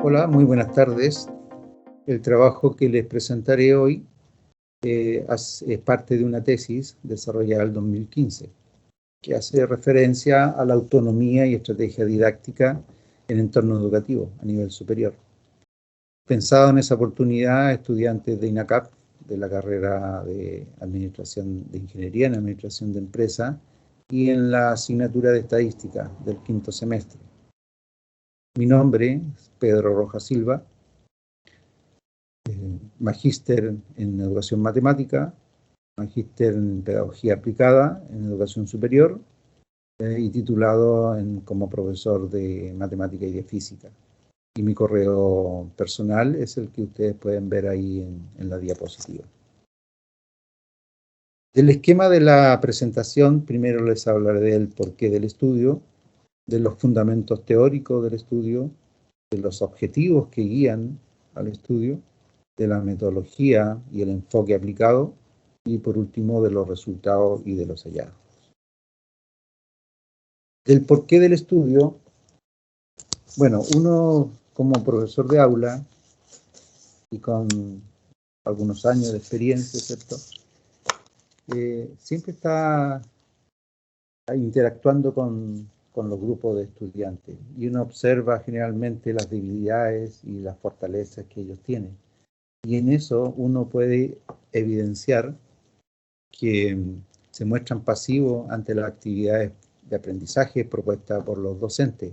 Hola, muy buenas tardes. El trabajo que les presentaré hoy es parte de una tesis desarrollada en el 2015, que hace referencia a la autonomía y estrategia didáctica en entorno educativo a nivel superior. Pensado en esa oportunidad, estudiantes de INACAP, de la carrera de Administración de Ingeniería en Administración de Empresa, y en la asignatura de Estadística del quinto semestre. Mi nombre es Pedro Rojas Silva, magíster en Educación Matemática, magíster en Pedagogía Aplicada en Educación Superior y titulado como profesor de Matemática y de Física. Y mi correo personal es el que ustedes pueden ver ahí en la diapositiva. Del esquema de la presentación, primero les hablaré del porqué del estudio, de los fundamentos teóricos del estudio, de los objetivos que guían al estudio, de la metodología y el enfoque aplicado, y por último de los resultados y de los hallazgos. Del porqué del estudio, bueno, uno como profesor de aula y con algunos años de experiencia, ¿cierto? Siempre está interactuando con los grupos de estudiantes y uno observa generalmente las debilidades y las fortalezas que ellos tienen. Y en eso uno puede evidenciar que se muestran pasivos ante las actividades de aprendizaje propuestas por los docentes.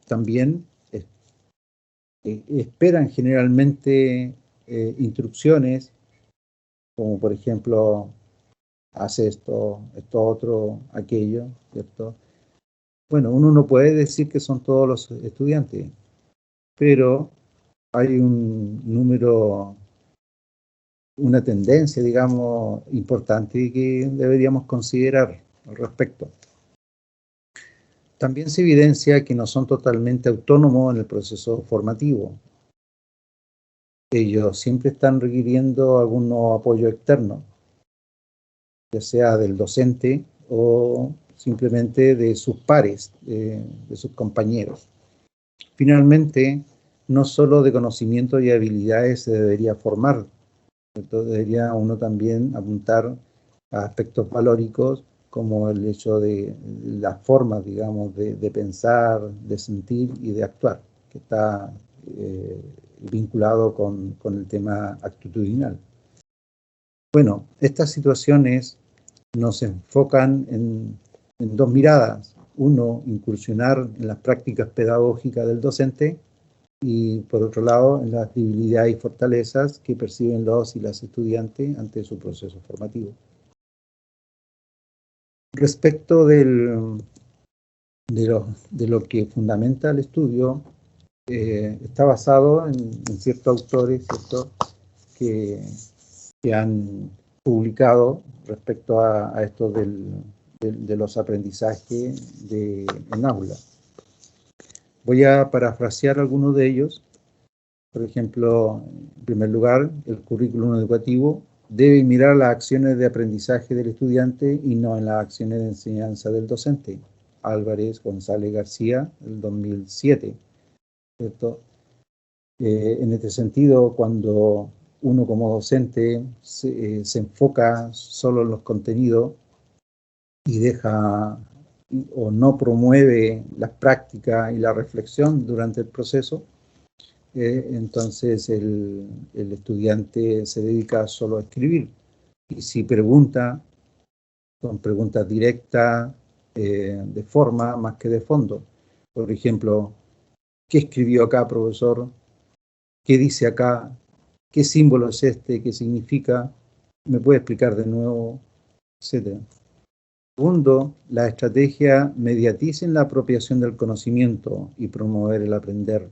También esperan generalmente instrucciones, como por ejemplo, hace esto otro, aquello, ¿cierto? Bueno, uno no puede decir que son todos los estudiantes, pero hay un número, una tendencia, digamos, importante que deberíamos considerar al respecto. También se evidencia que no son totalmente autónomos en el proceso formativo. Ellos siempre están requiriendo algún apoyo externo, ya sea del docente o simplemente de sus pares, de sus compañeros. Finalmente, no solo de conocimientos y habilidades se debería formar, entonces debería uno también apuntar a aspectos valóricos como el hecho de las formas, digamos, de pensar, de sentir y de actuar, que está vinculado con el tema actitudinal. Bueno, estas situaciones nos enfocan en dos miradas. Uno, incursionar en las prácticas pedagógicas del docente y, por otro lado, en las debilidades y fortalezas que perciben los y las estudiantes ante su proceso formativo. Respecto de lo que fundamenta el estudio, está basado en ciertos autores, ¿cierto?, que han publicado respecto a esto de los aprendizajes en aula. Voy a parafrasear algunos de ellos. Por ejemplo, en primer lugar, el currículum educativo debe mirar las acciones de aprendizaje del estudiante y no en las acciones de enseñanza del docente. Álvarez González García, del 2007, ¿cierto? En este sentido, cuando uno como docente se enfoca solo en los contenidos y deja o no promueve las prácticas y la reflexión durante el proceso, entonces el estudiante se dedica solo a escribir. Y si pregunta, son preguntas directas, de forma más que de fondo. Por ejemplo, ¿qué escribió acá, profesor? ¿Qué dice acá? ¿Qué símbolo es este? ¿Qué significa? ¿Me puede explicar de nuevo? Etcétera. Segundo, la estrategia mediaticen la apropiación del conocimiento y promover el aprender,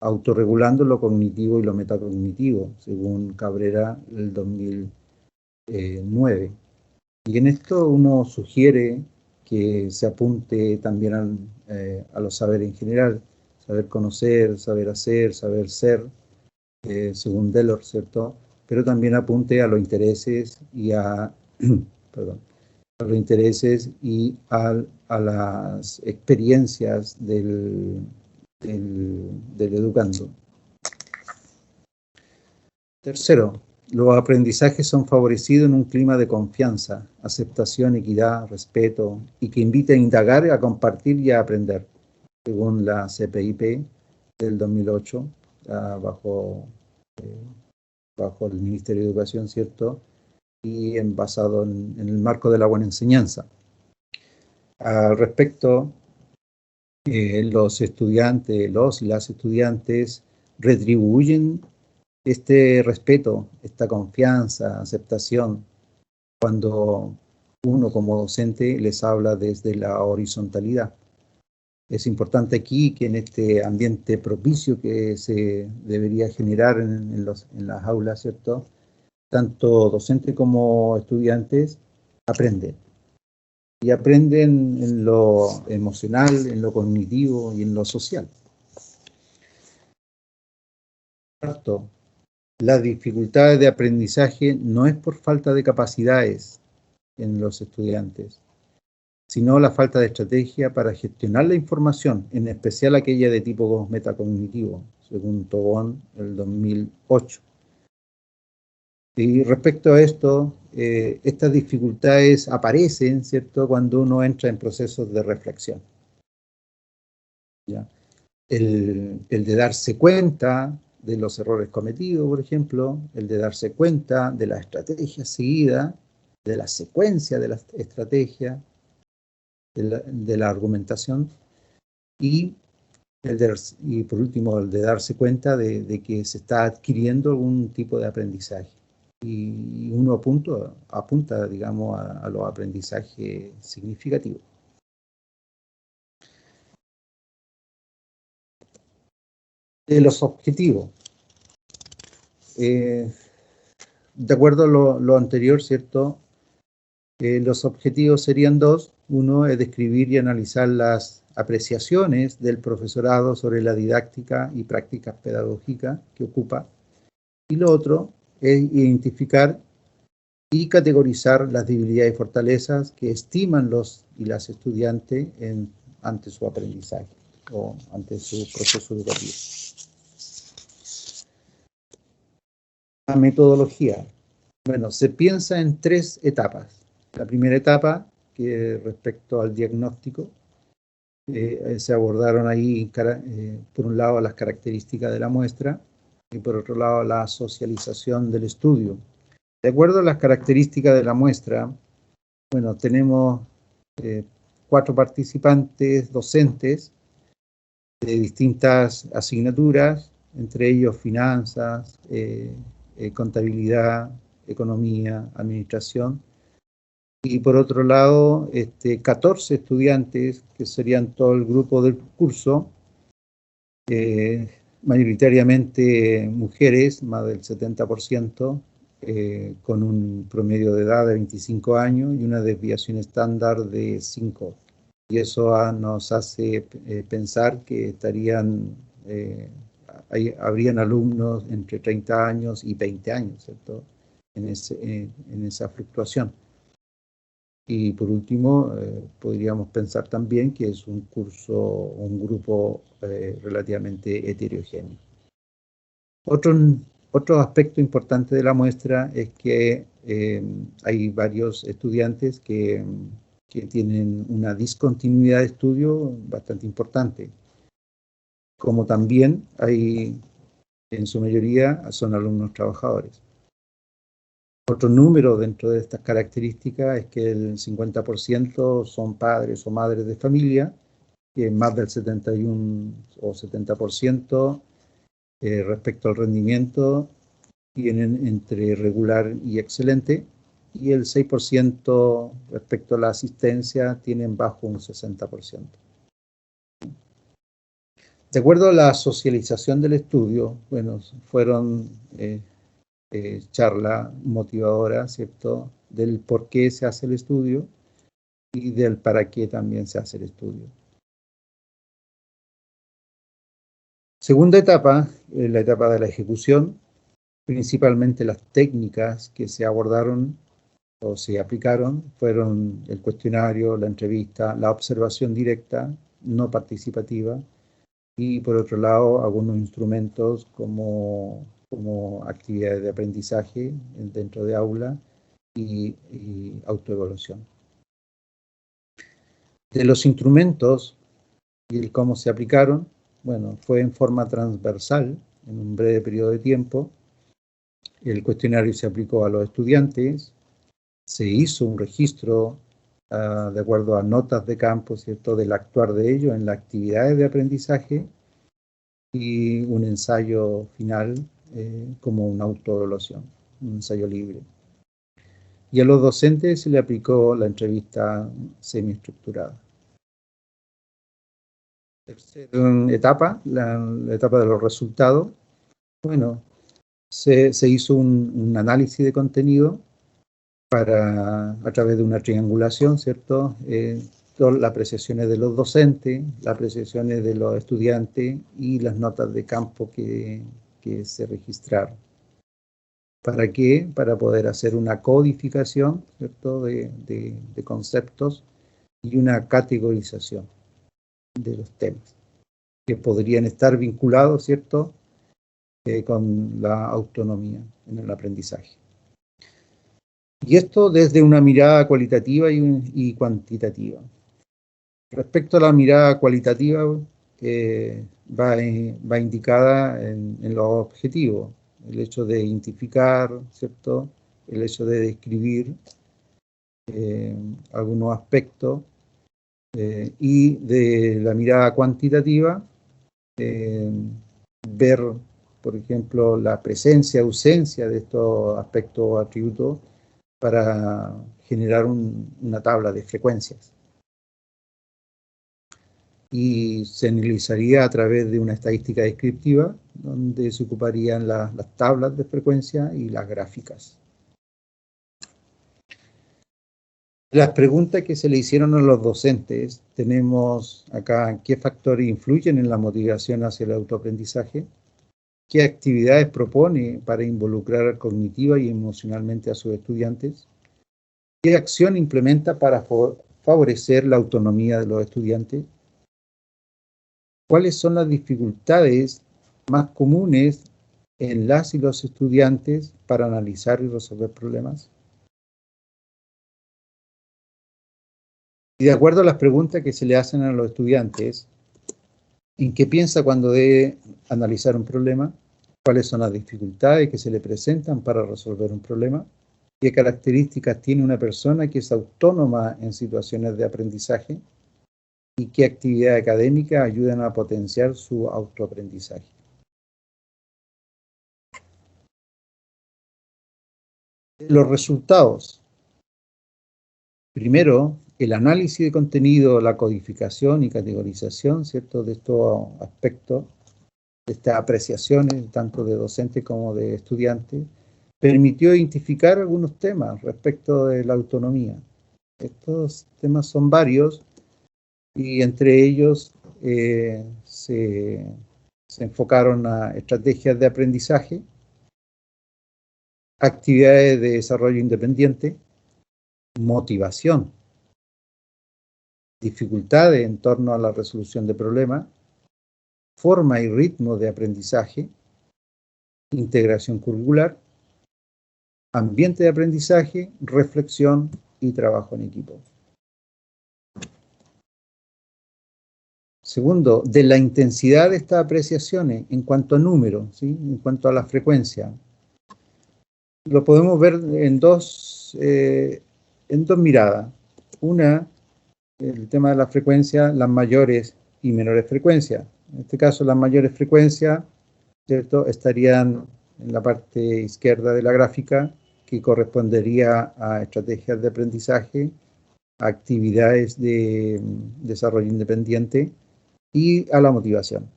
autorregulando lo cognitivo y lo metacognitivo, según Cabrera del 2009. Y en esto uno sugiere que se apunte también a los saberes en general, saber conocer, saber hacer, saber ser, según Delors, ¿cierto? Pero también apunte a los intereses y a las experiencias del del educando. Tercero, los aprendizajes son favorecidos en un clima de confianza, aceptación, equidad, respeto, y que invita a indagar, a compartir y a aprender, según la CPIP del 2008, bajo el Ministerio de Educación, ¿cierto? Y basado en el marco de la buena enseñanza. Al respecto, los estudiantes, y las estudiantes retribuyen este respeto, esta confianza, aceptación, cuando uno como docente les habla desde la horizontalidad. Es importante aquí que en este ambiente propicio que se debería generar en las aulas, ¿cierto?, tanto docentes como estudiantes aprenden. Y aprenden en lo emocional, en lo cognitivo y en lo social. Cuarto, las dificultades de aprendizaje no es por falta de capacidades en los estudiantes, sino la falta de estrategia para gestionar la información, en especial aquella de tipo metacognitivo, según Tobón, el 2008. Y respecto a esto, estas dificultades aparecen, ¿cierto?, cuando uno entra en procesos de reflexión. ¿Ya? El de darse cuenta de los errores cometidos, por ejemplo, el de darse cuenta de la estrategia seguida, de la secuencia de la estrategia, de la argumentación, y por último, el de darse cuenta de que se está adquiriendo algún tipo de aprendizaje. Y uno apunta, digamos, a los aprendizajes significativos. De los objetivos. De acuerdo a lo anterior, ¿cierto? Los objetivos serían dos. Uno es describir y analizar las apreciaciones del profesorado sobre la didáctica y prácticas pedagógicas que ocupa. Y lo otro es identificar y categorizar las debilidades y fortalezas que estiman los y las estudiantes ante su aprendizaje o ante su proceso educativo. La metodología. Bueno, se piensa en 3 etapas. La primera etapa, que respecto al diagnóstico, se abordaron ahí, por un lado, las características de la muestra y por otro lado, la socialización del estudio. De acuerdo a las características de la muestra, bueno, tenemos 4 participantes docentes de distintas asignaturas, entre ellos finanzas, contabilidad, economía, administración. Y por otro lado, 14 estudiantes, que serían todo el grupo del curso, mayoritariamente mujeres, más del 70%, con un promedio de edad de 25 años y una desviación estándar de 5. Y eso nos hace pensar que habrían alumnos entre 30 años y 20 años, ¿cierto?, en esa fluctuación. Y por último, podríamos pensar también que es un grupo relativamente heterogéneo. Otro aspecto importante de la muestra es que hay varios estudiantes que tienen una discontinuidad de estudio bastante importante, como también hay, en su mayoría, son alumnos trabajadores. Otro número dentro de estas características es que el 50% son padres o madres de familia, que más del 71 o 70% respecto al rendimiento tienen entre regular y excelente, y el 6% respecto a la asistencia tienen bajo un 60%. De acuerdo a la socialización del estudio, bueno, fueron charla motivadora, ¿cierto?, del por qué se hace el estudio y del para qué también se hace el estudio. Segunda etapa, la etapa de la ejecución, principalmente las técnicas que se abordaron o se aplicaron fueron el cuestionario, la entrevista, la observación directa, no participativa, y por otro lado algunos instrumentos como actividades de aprendizaje dentro de aula y autoevaluación. De los instrumentos y cómo se aplicaron, bueno, fue en forma transversal, en un breve periodo de tiempo. El cuestionario se aplicó a los estudiantes, se hizo un registro de acuerdo a notas de campo, ¿cierto?, del actuar de ellos en las actividades de aprendizaje y un ensayo final como una autoevaluación, un ensayo libre. Y a los docentes se le aplicó la entrevista semiestructurada. Tercera etapa, la etapa de los resultados. Bueno, se hizo un análisis de contenido a través de una triangulación, ¿cierto? Las apreciaciones de los docentes, las apreciaciones de los estudiantes y las notas de campo que se registraron. ¿Para qué? Para poder hacer una codificación, ¿cierto?, de conceptos y una categorización de los temas que podrían estar vinculados, ¿cierto?, con la autonomía en el aprendizaje. Y esto desde una mirada cualitativa y cuantitativa. Respecto a la mirada cualitativa, va indicada en los objetivos, el hecho de identificar, ¿cierto?, el hecho de describir algunos aspectos, y de la mirada cuantitativa, ver, por ejemplo, la presencia, ausencia de estos aspectos o atributos para generar una tabla de frecuencias. Y se analizaría a través de una estadística descriptiva, donde se ocuparían las tablas de frecuencia y las gráficas. Las preguntas que se le hicieron a los docentes, tenemos acá qué factores influyen en la motivación hacia el autoaprendizaje, qué actividades propone para involucrar cognitiva y emocionalmente a sus estudiantes, qué acción implementa para favorecer la autonomía de los estudiantes, cuáles son las dificultades más comunes en las y los estudiantes para analizar y resolver problemas. Y de acuerdo a las preguntas que se le hacen a los estudiantes, ¿en qué piensa cuando debe analizar un problema? ¿Cuáles son las dificultades que se le presentan para resolver un problema? ¿Qué características tiene una persona que es autónoma en situaciones de aprendizaje? ¿Y qué actividades académicas ayudan a potenciar su autoaprendizaje? Los resultados. Primero, el análisis de contenido, la codificación y categorización, ¿cierto?, de estos aspectos, de estas apreciaciones, tanto de docentes como de estudiantes, permitió identificar algunos temas respecto de la autonomía. Estos temas son varios y entre ellos se enfocaron a estrategias de aprendizaje, actividades de desarrollo independiente, motivación, dificultades en torno a la resolución de problemas, forma y ritmo de aprendizaje, integración curricular, ambiente de aprendizaje, reflexión y trabajo en equipo. Segundo, de la intensidad de estas apreciaciones en cuanto a número, ¿sí?, en cuanto a la frecuencia. Lo podemos ver en dos miradas. Una, el tema de la frecuencia, las mayores y menores frecuencias. En este caso, las mayores frecuencias, ¿cierto?, estarían en la parte izquierda de la gráfica, que correspondería a estrategias de aprendizaje, a actividades de desarrollo independiente y a la motivación.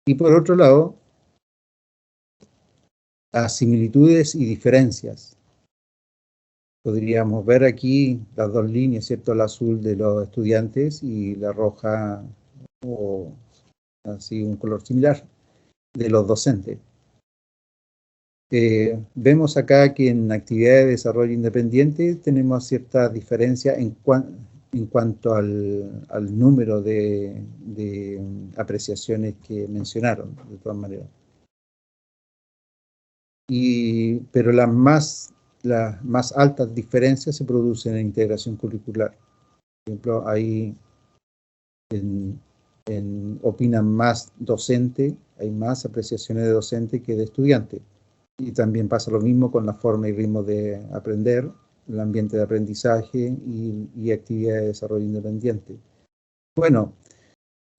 Y por otro lado, a similitudes y diferencias. Podríamos ver aquí las dos líneas, ¿cierto?, el azul de los estudiantes y la roja, o así un color similar, de los docentes. Vemos acá que en actividades de desarrollo independiente tenemos cierta diferencia en cuanto al número de apreciaciones que mencionaron, de todas maneras. Pero las más altas diferencias se producen en integración curricular. Por ejemplo, ahí opinan más docente, hay más apreciaciones de docente que de estudiante. Y también pasa lo mismo con la forma y ritmo de aprender, el ambiente de aprendizaje y actividades de desarrollo independiente. Bueno,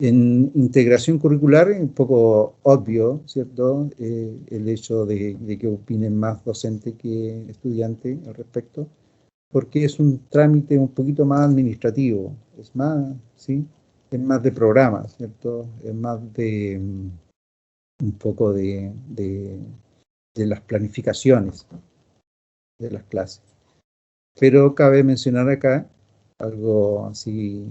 en integración curricular es un poco obvio, ¿cierto? El hecho de que opinen más docente que estudiante al respecto, porque es un trámite un poquito más administrativo, es más, ¿sí? Es más de programa, ¿cierto? Es más de un poco de las planificaciones de las clases. Pero cabe mencionar acá algo así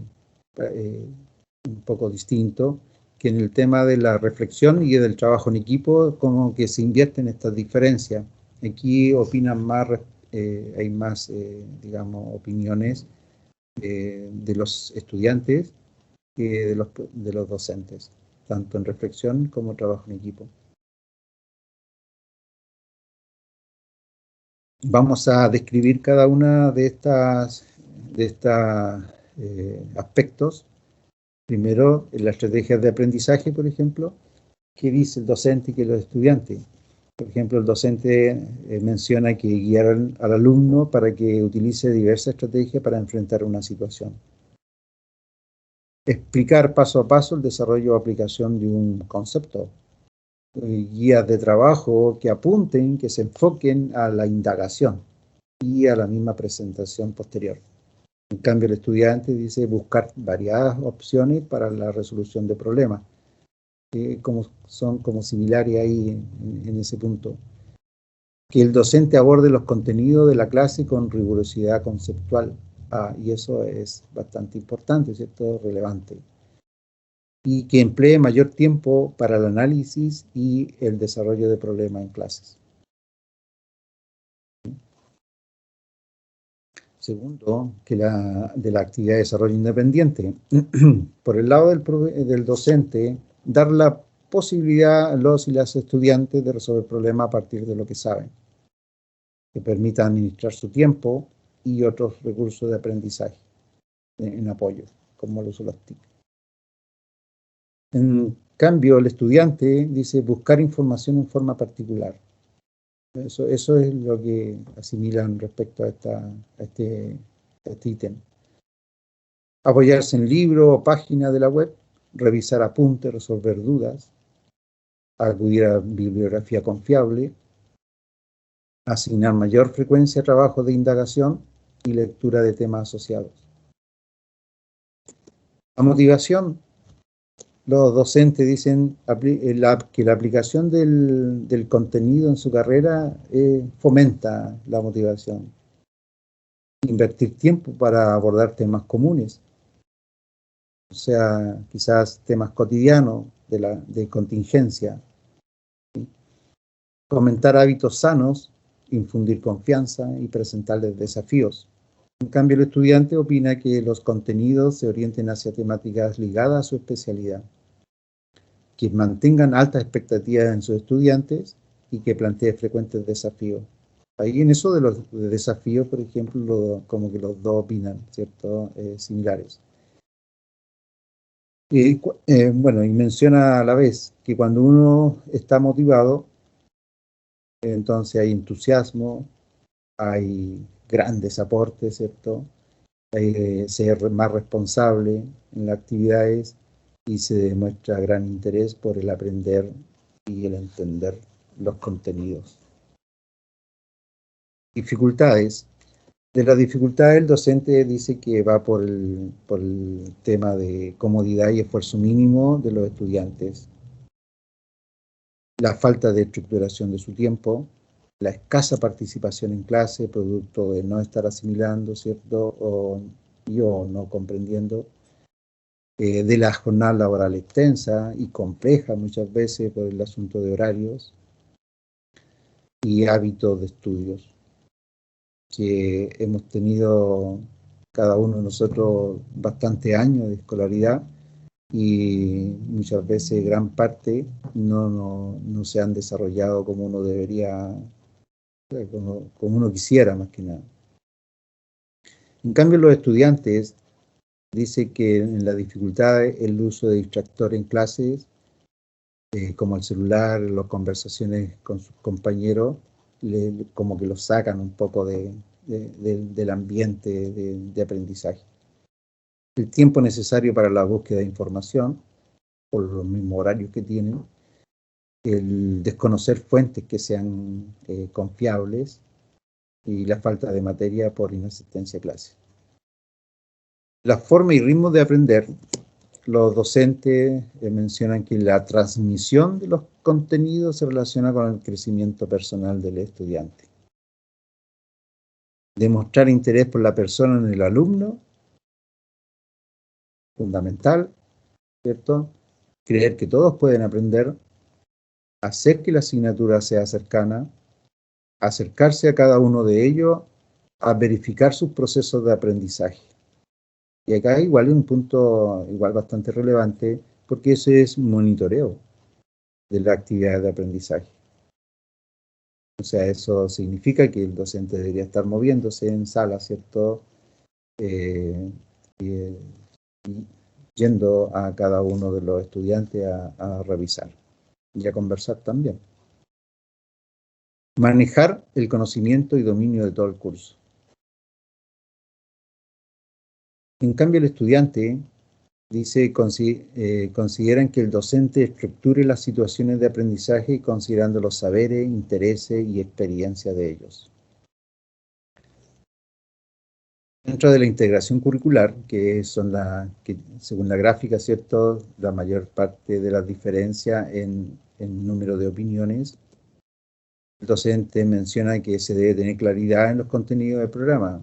un poco distinto, que en el tema de la reflexión y del trabajo en equipo, como que se invierten estas diferencias. Aquí opinan más, hay más, digamos, opiniones de los estudiantes que de los docentes, tanto en reflexión como trabajo en equipo. Vamos a describir cada una de estos aspectos. Primero, en las estrategias de aprendizaje, por ejemplo, ¿qué dice el docente y qué los estudiantes? Por ejemplo, el docente menciona que guiar al alumno para que utilice diversas estrategias para enfrentar una situación. Explicar paso a paso el desarrollo o aplicación de un concepto. Guías de trabajo que apunten, que se enfoquen a la indagación y a la misma presentación posterior. En cambio, el estudiante dice buscar variadas opciones para la resolución de problemas. Son como similares ahí en ese punto. Que el docente aborde los contenidos de la clase con rigurosidad conceptual. Y eso es bastante importante, ¿cierto? Relevante. Y que emplee mayor tiempo para el análisis y el desarrollo de problemas en clases. Segundo, que de la actividad de desarrollo independiente. Por el lado del docente, dar la posibilidad a los y las estudiantes de resolver problemas a partir de lo que saben, que permita administrar su tiempo y otros recursos de aprendizaje en apoyo, como el uso de las TIC. En cambio, el estudiante dice buscar información en forma particular. Eso es lo que asimilan respecto a este ítem. Apoyarse en libros o páginas de la web, revisar apuntes, resolver dudas, acudir a bibliografía confiable, asignar mayor frecuencia a trabajos de indagación y lectura de temas asociados. La motivación, los docentes dicen que la aplicación del contenido en su carrera fomenta la motivación. Invertir tiempo para abordar temas comunes, o sea, quizás temas cotidianos de contingencia. ¿Sí? Fomentar hábitos sanos, infundir confianza y presentarles desafíos. En cambio, el estudiante opina que los contenidos se orienten hacia temáticas ligadas a su especialidad, que mantengan altas expectativas en sus estudiantes y que plantee frecuentes desafíos. Ahí en eso de los desafíos, por ejemplo, como que los dos opinan, ¿cierto? Similares. Bueno, y menciona a la vez que cuando uno está motivado, entonces hay entusiasmo, hay grandes aportes, ¿cierto? Ser más responsable en las actividades y se demuestra gran interés por el aprender y el entender los contenidos. Dificultades. De las dificultades, el docente dice que va por el tema de comodidad y esfuerzo mínimo de los estudiantes, la falta de estructuración de su tiempo, la escasa participación en clase, producto de no estar asimilando, ¿cierto? O no comprendiendo, de la jornada laboral extensa y compleja muchas veces por el asunto de horarios y hábitos de estudios, que hemos tenido cada uno de nosotros bastantes años de escolaridad y muchas veces gran parte no se han desarrollado como uno debería, como uno quisiera más que nada. En cambio, los estudiantes dice que en la dificultad el uso de distractores en clases, como el celular, las conversaciones con sus compañeros, como que los sacan un poco del ambiente de aprendizaje. El tiempo necesario para la búsqueda de información, por los mismos horarios que tienen, el desconocer fuentes que sean confiables y la falta de materia por inasistencia a clases. La forma y ritmo de aprender, los docentes mencionan que la transmisión de los contenidos se relaciona con el crecimiento personal del estudiante. Demostrar interés por la persona en el alumno, fundamental, ¿cierto? Creer que todos pueden aprender, hacer que la asignatura sea cercana, acercarse a cada uno de ellos, a verificar sus procesos de aprendizaje. Y acá igual es un punto igual bastante relevante, porque ese es monitoreo de la actividad de aprendizaje. O sea, eso significa que el docente debería estar moviéndose en sala, ¿cierto? Yendo a cada uno de los estudiantes a revisar y a conversar también. Manejar el conocimiento y dominio de todo el curso. En cambio, el estudiante dice, consideran que el docente estructure las situaciones de aprendizaje considerando los saberes, intereses y experiencia de ellos. Dentro de la integración curricular, que según la gráfica, ¿cierto?, la mayor parte de las diferencias en número de opiniones, el docente menciona que se debe tener claridad en los contenidos del programa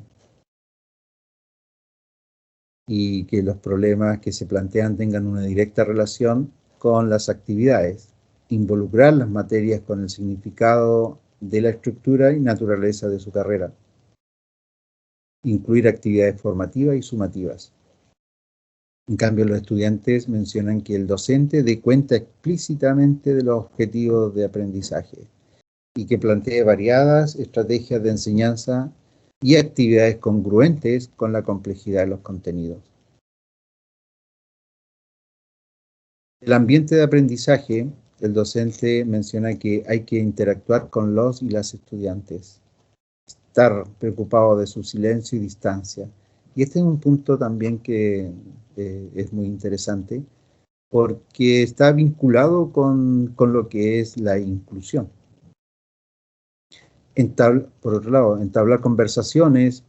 y que los problemas que se plantean tengan una directa relación con las actividades, involucrar las materias con el significado de la estructura y naturaleza de su carrera, incluir actividades formativas y sumativas. En cambio, los estudiantes mencionan que el docente dé cuenta explícitamente de los objetivos de aprendizaje y que plantee variadas estrategias de enseñanza y actividades congruentes con la complejidad de los contenidos. El ambiente de aprendizaje, el docente menciona que hay que interactuar con los y las estudiantes, estar preocupado de su silencio y distancia. Y este es un punto también que es muy interesante, porque está vinculado con lo que es la inclusión. Por otro lado, entablar conversaciones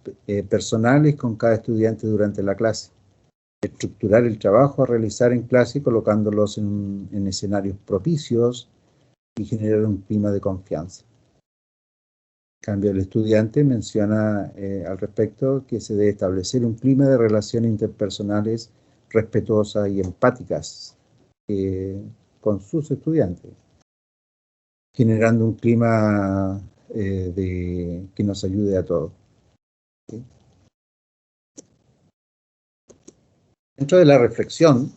personales con cada estudiante durante la clase. Estructurar el trabajo a realizar en clase colocándolos en escenarios propicios y generar un clima de confianza. En cambio, el estudiante menciona al respecto que se debe establecer un clima de relaciones interpersonales respetuosas y empáticas con sus estudiantes, generando un clima que nos ayude a todos. ¿Sí? Dentro de la reflexión,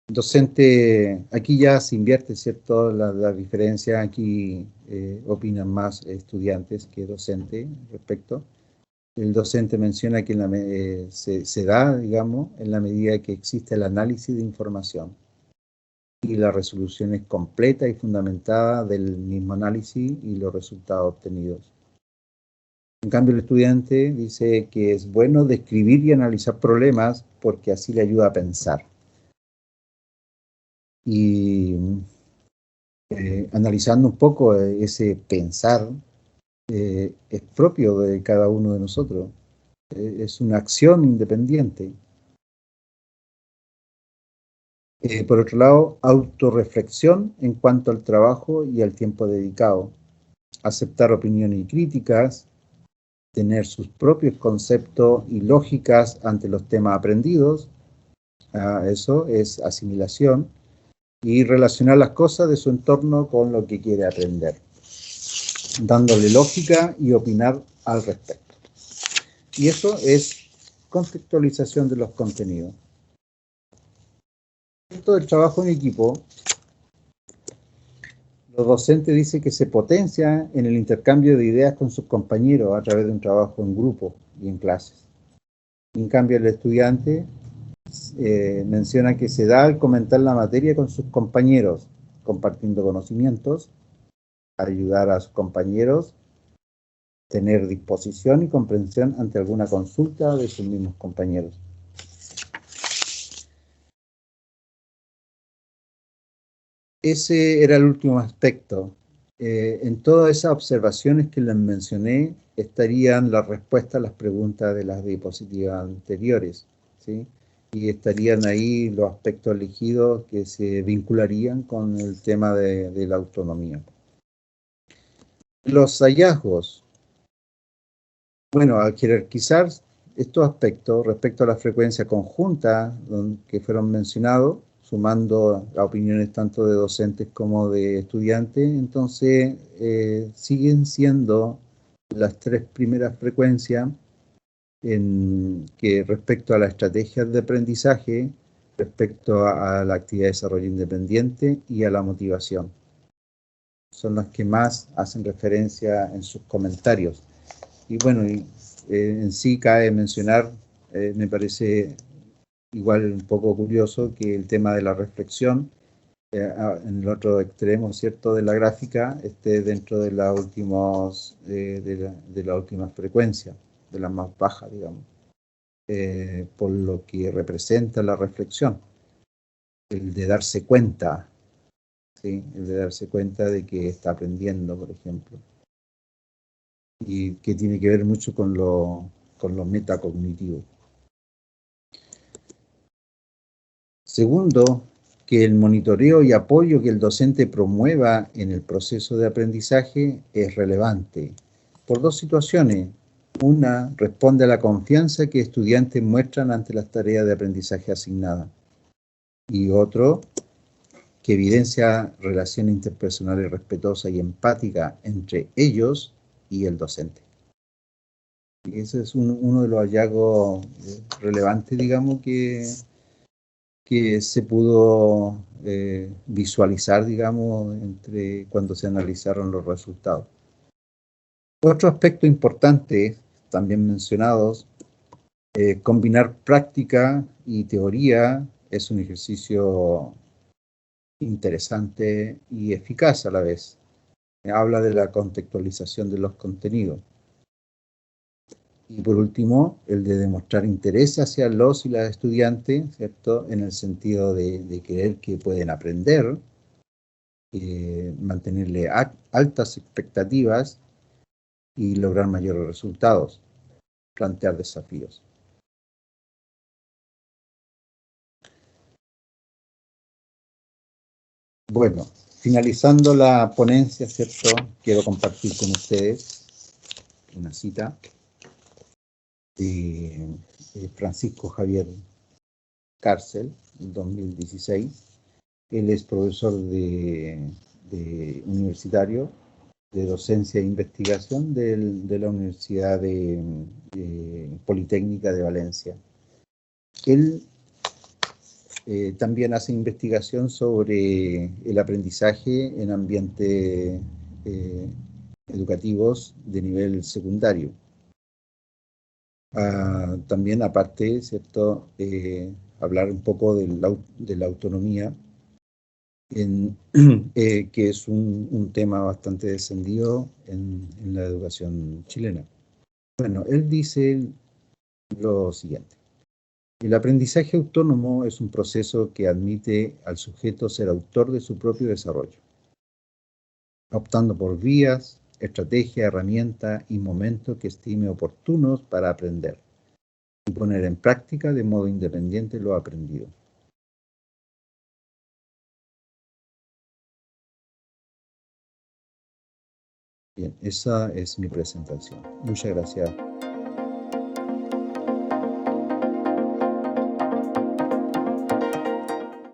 docente, aquí ya se invierte, ¿cierto?, la diferencia, aquí opinan más estudiantes que docente respecto. El docente menciona que se da, digamos, en la medida que existe el análisis de información y la resolución es completa y fundamentada del mismo análisis y los resultados obtenidos. En cambio, el estudiante dice que es bueno describir y analizar problemas porque así le ayuda a pensar. Y analizando un poco ese pensar, es propio de cada uno de nosotros. Es una acción independiente. Por otro lado, autorreflexión en cuanto al trabajo y al tiempo dedicado. Aceptar opiniones y críticas, tener sus propios conceptos y lógicas ante los temas aprendidos. Eso es asimilación. Y relacionar las cosas de su entorno con lo que quiere aprender, dándole lógica y opinar al respecto. Y eso es contextualización de los contenidos. Esto del trabajo en equipo, los docentes dicen que se potencia en el intercambio de ideas con sus compañeros a través de un trabajo en grupo y en clases. En cambio, el estudiante menciona que se da al comentar la materia con sus compañeros, compartiendo conocimientos, ayudar a sus compañeros, tener disposición y comprensión ante alguna consulta de sus mismos compañeros. Ese era el último aspecto. En todas esas observaciones que les mencioné estarían las respuestas a las preguntas de las diapositivas anteriores, ¿sí? Y estarían ahí los aspectos elegidos que se vincularían con el tema de la autonomía. Los hallazgos. Bueno, al jerarquizar estos aspectos respecto a la frecuencia conjunta que fueron mencionados, sumando las opiniones tanto de docentes como de estudiantes, entonces siguen siendo las tres primeras frecuencias que respecto a las estrategias de aprendizaje, respecto a la actividad de desarrollo independiente y a la motivación. Son las que más hacen referencia en sus comentarios. Y bueno, en sí cabe mencionar, me parece igual un poco curioso que el tema de la reflexión, en el otro extremo, ¿cierto?, de la gráfica, esté dentro de las últimas frecuencias, de las más bajas, digamos, por lo que representa la reflexión, el de darse cuenta, ¿sí?, el de darse cuenta de que está aprendiendo, por ejemplo, y que tiene que ver mucho con lo metacognitivo. Segundo, que el monitoreo y apoyo que el docente promueva en el proceso de aprendizaje es relevante por dos situaciones. Una, responde a la confianza que estudiantes muestran ante las tareas de aprendizaje asignadas. Y otro, que evidencia relaciones interpersonales respetuosas y empáticas entre ellos y el docente. Y ese es uno de los hallazgos relevantes, digamos, que se pudo visualizar, digamos, cuando se analizaron los resultados. Otro aspecto importante, también mencionados, combinar práctica y teoría es un ejercicio interesante y eficaz a la vez. Habla de la contextualización de los contenidos. Y por último, el de demostrar interés hacia los y las estudiantes, ¿cierto?, en el sentido de creer que pueden aprender, mantenerle altas expectativas y lograr mayores resultados, plantear desafíos. Bueno, finalizando la ponencia, ¿cierto?, quiero compartir con ustedes una cita de Francisco Javier Cárcel, en 2016. Él es profesor universitario de docencia e investigación de la Universidad Politécnica de Valencia. Él también hace investigación sobre el aprendizaje en ambientes educativos de nivel secundario. También, aparte, ¿cierto?, hablar un poco de la autonomía, que es un tema bastante descendido en la educación chilena. Bueno, él dice lo siguiente: el aprendizaje autónomo es un proceso que admite al sujeto ser autor de su propio desarrollo, optando por vías, estrategias, herramientas y momentos que estime oportunos para aprender y poner en práctica de modo independiente lo aprendido. Bien, esa es mi presentación. Muchas gracias.